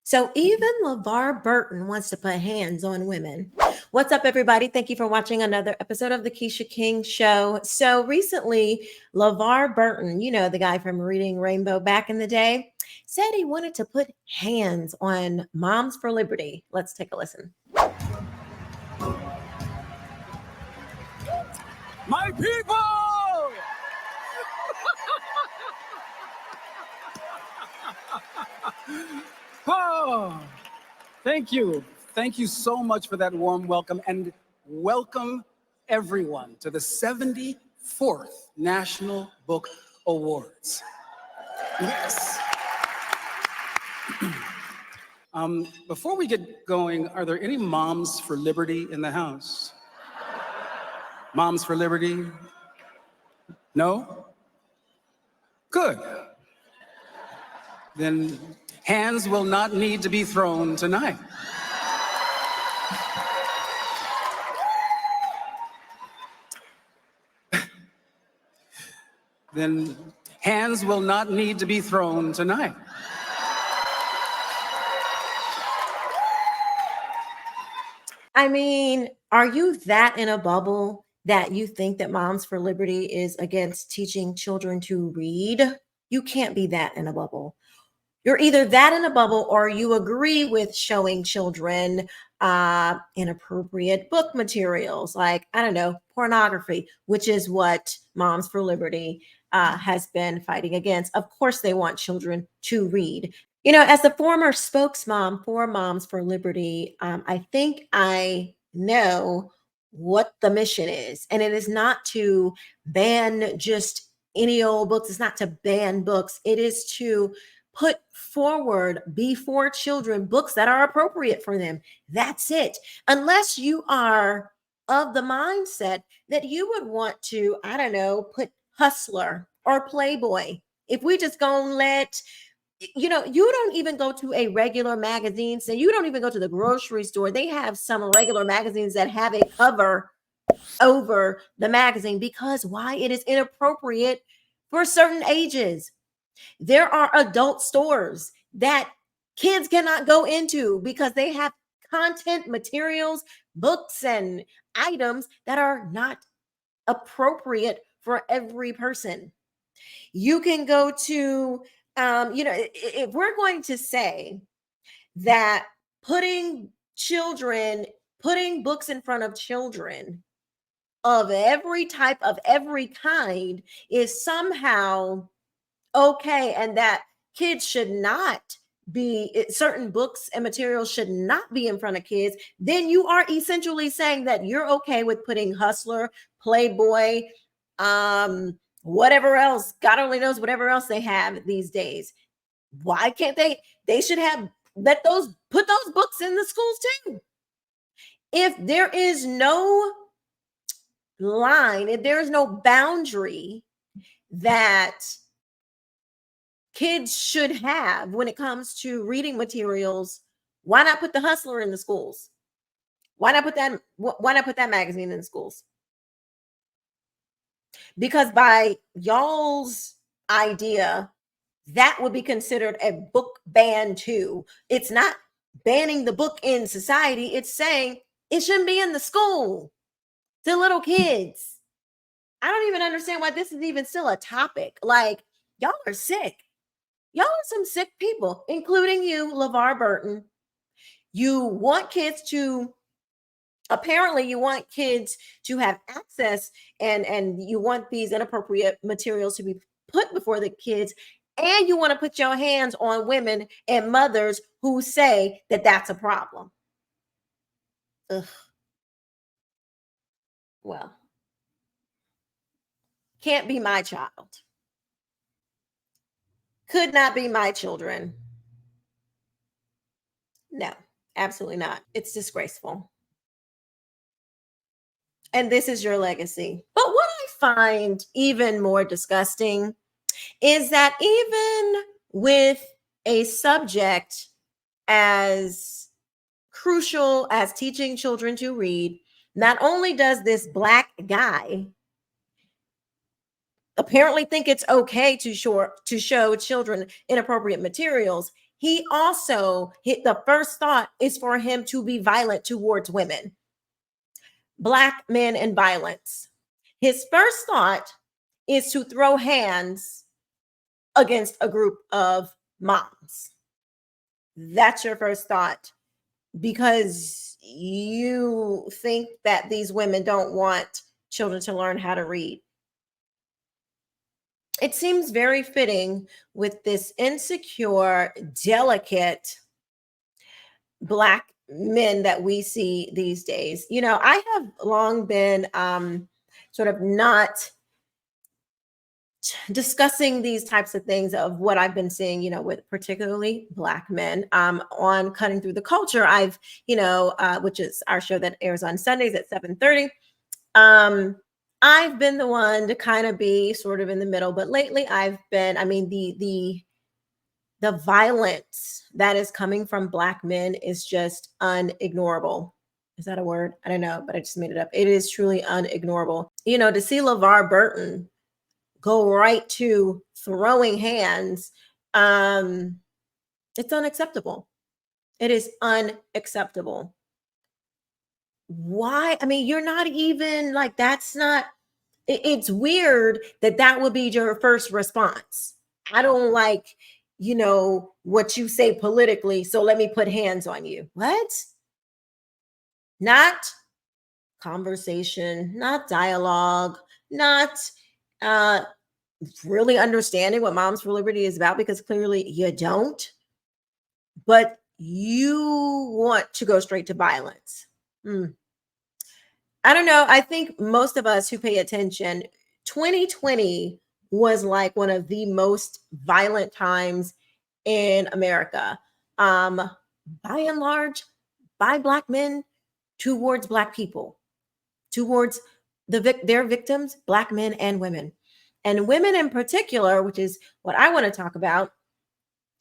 So even Levar Burton wants to put hands on women. What's up, everybody? Thank you for watching another episode of the Quisha King Show. So recently, Levar Burton, the guy from Reading Rainbow back in the day, said he wanted to put hands on Moms for Liberty. Let's take a listen. My people! Oh, thank you. Thank you so much for that warm welcome, and welcome everyone to the 74th National Book Awards. Yes. Before we get going, are there any Moms for Liberty in the house? Moms for Liberty? No? Good. Then hands will not need to be thrown tonight. Then hands will not need to be thrown tonight. I mean, are you that in a bubble that you think that Moms for Liberty is against teaching children to read? You can't be that in a bubble. You're either that in a bubble or you agree with showing children inappropriate book materials like, I don't know, pornography, which is what Moms for Liberty has been fighting against. Of course, they want children to read. As the former spokesmom for Moms for Liberty, I think I know what the mission is. And it is not to ban just any old books. It's not to ban books. It is to put forward before children books that are appropriate for them. That's it. Unless you are of the mindset that you would want to, I don't know, put Hustler or Playboy. If we just gonna let you don't even go to a regular magazine. So you don't even go to the grocery store. They have some regular magazines that have a cover over the magazine because why? It is inappropriate for certain ages. There are adult stores that kids cannot go into because they have content, materials, books, and items that are not appropriate for every person. You can go to if we're going to say that putting books in front of children of every type, of every kind, is somehow okay, and that kids should not certain books and materials should not be in front of kids, then you are essentially saying that you're okay with putting Hustler, Playboy, whatever else, God only knows whatever else they have these days. Why can't they should have put those books in the schools too. If there is no line, if there is no boundary that kids should have when it comes to reading materials, why not put the Hustler in the schools? Why not put that magazine in the schools? Because by y'all's idea, that would be considered a book ban too. It's not banning the book in society. It's saying it shouldn't be in the school to little kids. I don't even understand why this is even still a topic. Like, y'all are sick. Y'all are some sick people, including you, Levar Burton. Apparently you want kids to have access and you want these inappropriate materials to be put before the kids, and you want to put your hands on women and mothers who say that that's a problem. Ugh. Well, can't be my child. Could not be my children. No, absolutely not. It's disgraceful. And this is your legacy. But what I find even more disgusting is that even with a subject as crucial as teaching children to read, not only does this Black guy apparently think it's okay to show children inappropriate materials, he also hit the first thought is for him to be violent towards women, Black men, and violence. His first thought is to throw hands against a group of moms. That's your first thought because you think that these women don't want children to learn how to read. It seems very fitting with this insecure, delicate Black men that we see these days. I have long been sort of not discussing these types of things of what I've been seeing, with particularly Black men on Cutting Through the Culture. I've, which is our show that airs on Sundays at 7:30. I've been the one to kind of be sort of in the middle, but lately I've been, the violence that is coming from Black men is just unignorable. Is that a word? I don't know, but I just made it up. It is truly unignorable. To see Levar Burton go right to throwing hands, it's unacceptable. It is unacceptable. Why? You're not even like, that's not, it's weird that would be your first response. I don't like, what you say politically, so let me put hands on you. What? Not conversation, not dialogue, not really understanding what Moms for Liberty is about, because clearly you don't, but you want to go straight to violence. I don't know. I think most of us who pay attention, 2020 was like one of the most violent times in America. By and large, by Black men towards Black people, towards their victims, Black men and women. And women in particular, which is what I want to talk about,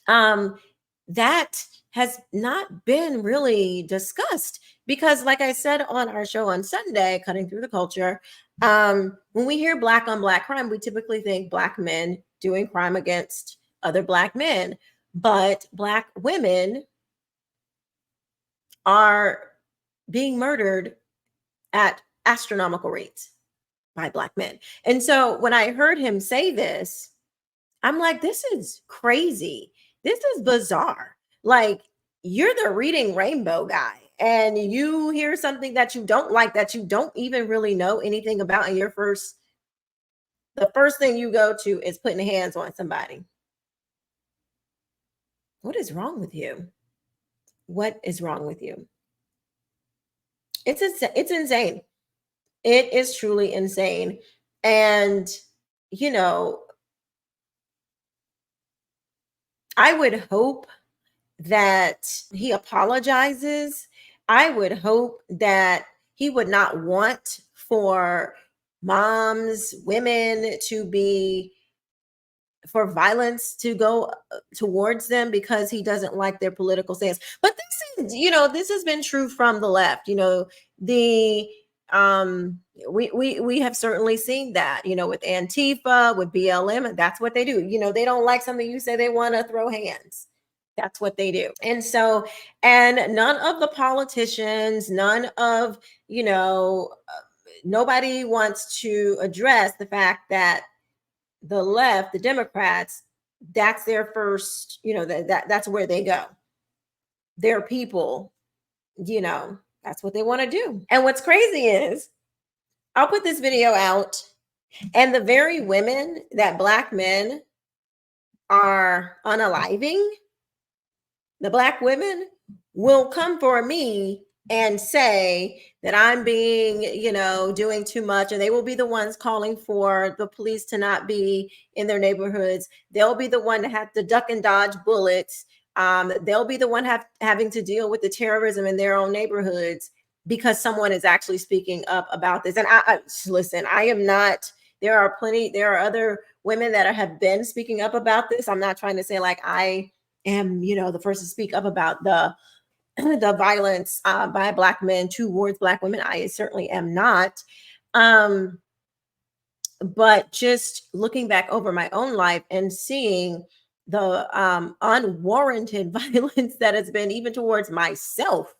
that has not been really discussed. Because like I said on our show on Sunday, Cutting Through the Culture, when we hear Black on Black crime, we typically think Black men doing crime against other Black men. But Black women are being murdered at astronomical rates by Black men. And so when I heard him say this, I'm like, this is crazy. This is bizarre. Like, you're the reading rainbow guy, and you hear something that you don't like, that you don't even really know anything about, and the first thing you go to is putting hands on somebody. What is wrong with you? What is wrong with you? It's insane. It is truly insane. And, I would hope that he apologizes. I would hope that he would not want for moms, women for violence to go towards them because he doesn't like their political stance. But this has been true from the left. We have certainly seen that, with Antifa, with BLM, that's what they do. They don't like something you say, they want to throw hands. That's what they do. And so, and none of the politicians, nobody wants to address the fact that the left, the Democrats, that's their first, that's where they go. Their people, that's what they want to do. And what's crazy is, I'll put this video out, and the very women that Black men are unaliving, the Black women will come for me and say that I'm being, doing too much. And they will be the ones calling for the police to not be in their neighborhoods. They'll be the one to have to duck and dodge bullets. They'll be the one having to deal with the terrorism in their own neighborhoods because someone is actually speaking up about this. And listen, I am not, there are other women that have been speaking up about this. I'm not trying to say like I am, the first to speak up about the violence by Black men towards Black women. I certainly am not. But just looking back over my own life and seeing unwarranted violence that has been even towards myself,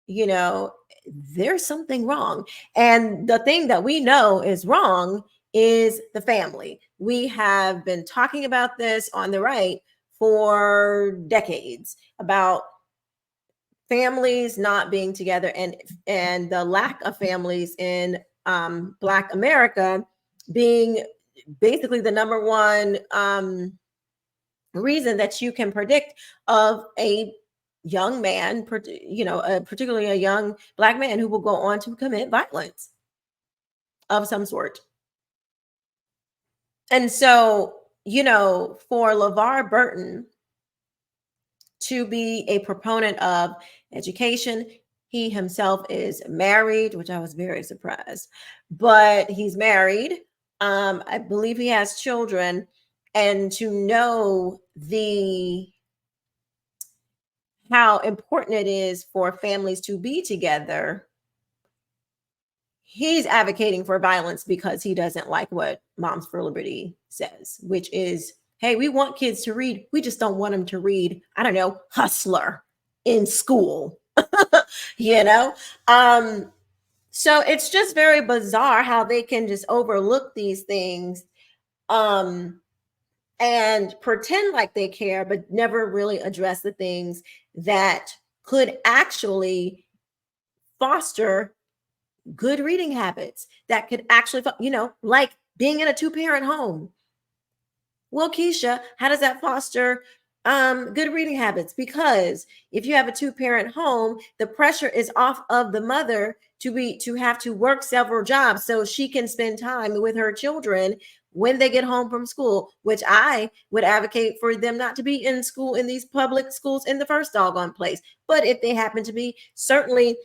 you know, there's something wrong. And the thing that we know is wrong is the family. We have been talking about this on the right for decades about families not being together, and the lack of families in Black America being basically the number one reason that you can predict of a young man, particularly a young Black man who will go on to commit violence of some sort. And so, for LeVar Burton to be a proponent of education, he himself is married, which I was very surprised, but he's married. I believe he has children, and to know how important it is for families to be together, he's advocating for violence because he doesn't like what Moms for Liberty says, which is, hey, we want kids to read. We just don't want them to read, I don't know, Hustler in school, you know? So it's just very bizarre how they can just overlook these things and pretend like they care, but never really address the things that could actually foster good reading habits, that could actually, like being in a two-parent home. Well, Quisha, how does that foster good reading habits? Because if you have a two-parent home, the pressure is off of the mother to have to work several jobs so she can spend time with her children when they get home from school, which I would advocate for them not to be in school in these public schools in the first doggone place. But if they happen to be, certainly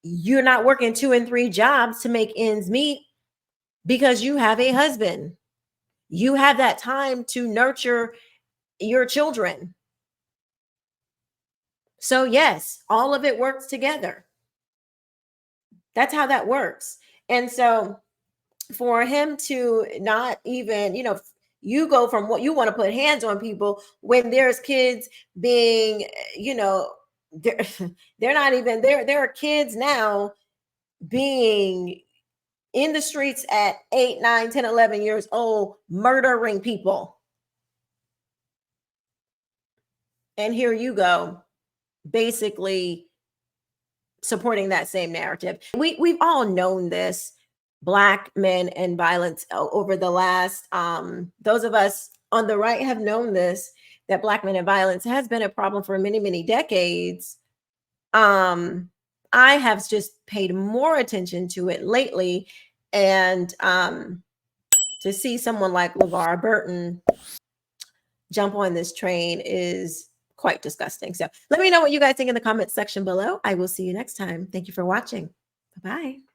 you're not working 2 and 3 jobs to make ends meet because you have a husband. You have that time to nurture your children. So yes, all of it works together. That's how that works. And so for him to not even, you go from what you want to put hands on people when there's kids being, they're, they're not even there. There are kids now being in the streets at 8, 9, 10, 11 years old, murdering people. And here you go, basically supporting that same narrative. We've all known this, Black men and violence over the last, those of us on the right have known this, that Black men and violence has been a problem for many, many decades. I have just paid more attention to it lately. And to see someone like LeVar Burton jump on this train is quite disgusting. So let me know what you guys think in the comments section below. I will see you next time. Thank you for watching. Bye-bye.